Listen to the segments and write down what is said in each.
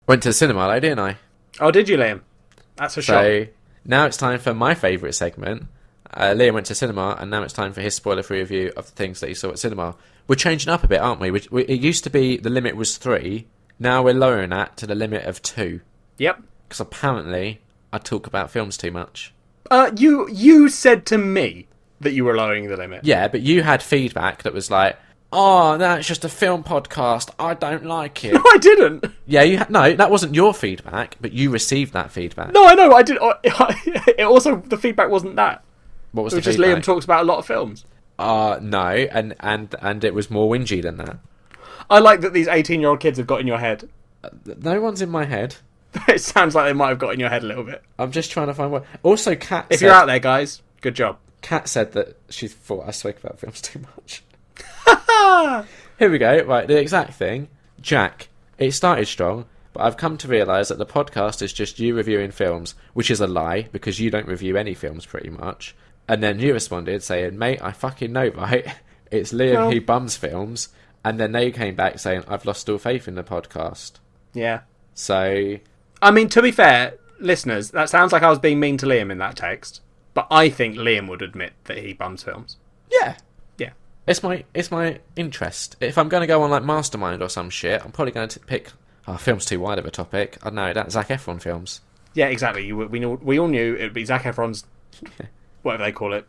Went to the cinema, though, didn't I? Oh, did you, Liam? That's a shock. So now it's time for my favourite segment. Liam went to cinema, and now it's time for his spoiler-free review of the things that he saw at cinema. We're changing up a bit, aren't we? It used to be the limit was 3. Now we're lowering that to the limit of 2. Yep. Because apparently I talk about films too much. You said to me that you were lowering the limit. Yeah, but you had feedback that was like, "Oh, that's just a film podcast. I don't like it." No, I didn't. Yeah, no, that wasn't your feedback, but you received that feedback. No, I know. I did. It also, the feedback wasn't that. What was it the was feedback? just Liam talks about a lot of films. No, and it was more whingy than that. I like that these 18-year-old kids have got in your head. No one's in my head. It sounds like they might have got in your head a little bit. I'm just trying to find one. Also, Kat If you're out there, guys, good job. Kat said that she thought I spoke about films too much. Here we go. Right, the exact thing. Jack, it started strong, but I've come to realise that the podcast is just you reviewing films, which is a lie, because you don't review any films pretty much. And then you responded saying, "Mate, I fucking know, right? It's Liam who bums films." And then they came back saying, "I've lost all faith in the podcast." Yeah. So... I mean, to be fair, listeners, that sounds like I was being mean to Liam in that text. But I think Liam would admit that he bums films. Yeah. Yeah. It's my interest. If I'm going to go on like Mastermind or some shit, I'm probably going to pick... Oh, film's too wide of a topic. I don't know, that Zac Efron films. Yeah, exactly. We all knew it would be Zac Efron's... whatever they call it.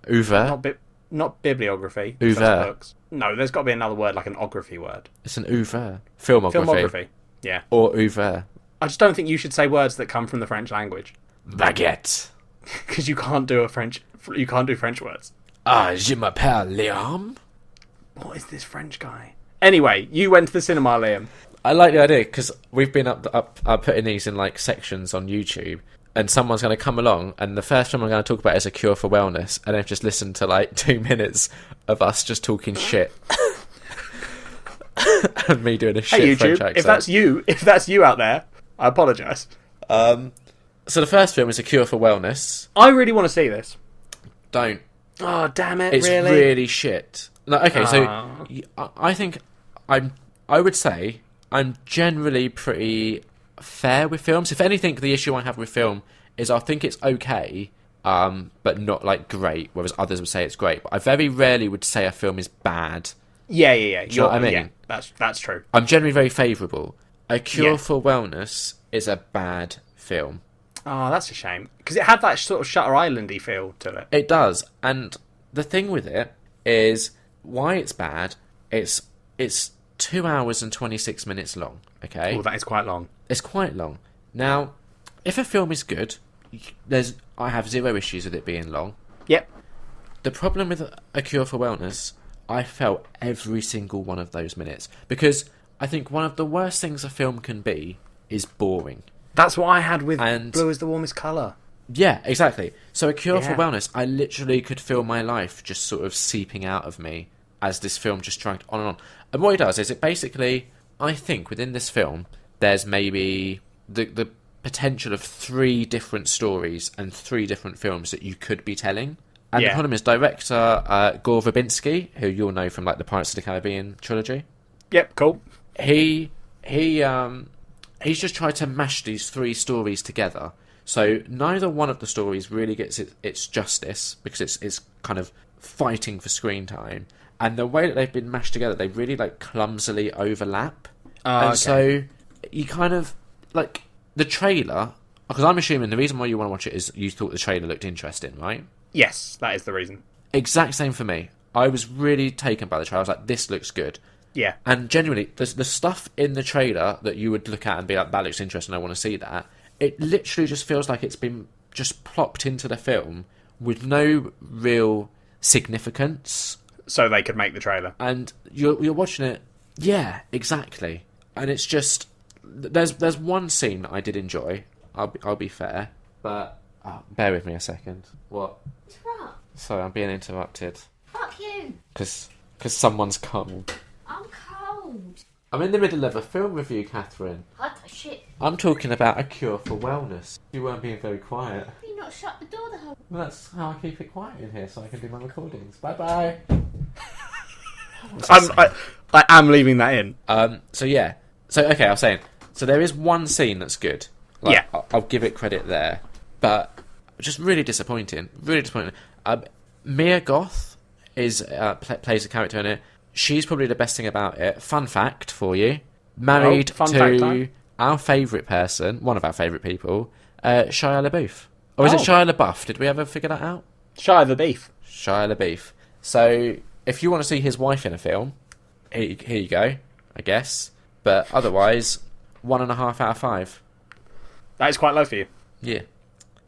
Oeuvre. Not bibliography. Oeuvre. No, there's got to be another word, like an ography word. It's an oeuvre. Filmography. Yeah. Or oeuvre. I just don't think you should say words that come from the French language. Baguette. Because you can't do French words. Ah, je m'appelle Liam. What is this French guy? Anyway, you went to the cinema, Liam. I like the idea, because we've been up putting these in like sections on YouTube, and someone's going to come along, and the first film I'm going to talk about is A Cure for Wellness, and they've just listened to like 2 minutes of us just talking shit. And me doing a shit hey, YouTube, French accent. If that's you out there, I apologise. So the first film is A Cure for Wellness. I really want to see this. Don't. Oh, damn it, It's really? really shit. No, okay, so I think I would say I'm generally pretty fair with films. If anything, the issue I have with film is I think it's okay, but not like great, whereas others would say it's great. But I very rarely would say a film is bad. Yeah. Do you know what I mean? Yeah, that's true. I'm generally very favourable. A Cure Yeah. for Wellness is a bad film. Oh, that's a shame. Because it had that sort of Shutter Island-y feel to it. It does, and the thing with it is why it's bad. It's 2 hours and 26 minutes long. Okay, Oh, that is quite long. it's quite long. Now, if a film is good, I have zero issues with it being long. Yep. The problem with A Cure for Wellness, I felt every single one of those minutes, because I think one of the worst things a film can be is boring. That's what I had with And- Blue is the Warmest Colour. Yeah, exactly. So A Cure for Yeah. Wellness, I literally could feel my life just sort of seeping out of me as this film just dragged on and on. And what it does is it basically, I think within this film, there's maybe the potential of 3 different stories and 3 different films that you could be telling. And the problem is director Gore Verbinski, who you'll know from like the Pirates of the Caribbean trilogy. Yep, cool. He's just tried to mash these 3 stories together. So neither one of the stories really gets its justice, because it's kind of fighting for screen time. And the way that they've been mashed together, they really like clumsily overlap. And so you kind of like the trailer, because I'm assuming the reason why you want to watch it is you thought the trailer looked interesting, right? Yes, that is the reason. Exact same for me. I was really taken by the trailer. I was like, this looks good. Yeah. And genuinely, the stuff in the trailer that you would look at and be like, that looks interesting, I want to see that, it literally just feels like it's been just plopped into the film with no real significance. So they could make the trailer. And you're watching it, yeah, exactly. And it's just, there's one scene that I did enjoy, I'll be fair, but bear with me a second. What? What? Sorry, I'm being interrupted. Fuck you. Because someone's cold. I'm cold. I'm in the middle of a film review, Catherine. What the shit? I'm talking about A Cure for Wellness. You weren't being very quiet. Have you not shut the door the whole... Well, that's how I keep it quiet in here, so I can do my recordings. Bye-bye. I am leaving that in. So, yeah. So, okay, I was saying. So there is one scene that's good. Yeah. I'll give it credit there. But just really disappointing. Really disappointing. Mia Goth plays a character in it. She's probably the best thing about it. Fun fact for you. Married fun fact to time. our favourite person, one of our favourite people, Shia LaBeouf. Or is it Shia LaBeouf? Did we ever figure that out? Shia the Beef. Shia LaBeouf. So, if you want to see his wife in a film, here you go, I guess. But otherwise, 1.5 out of 5. That is quite low for you. Yeah.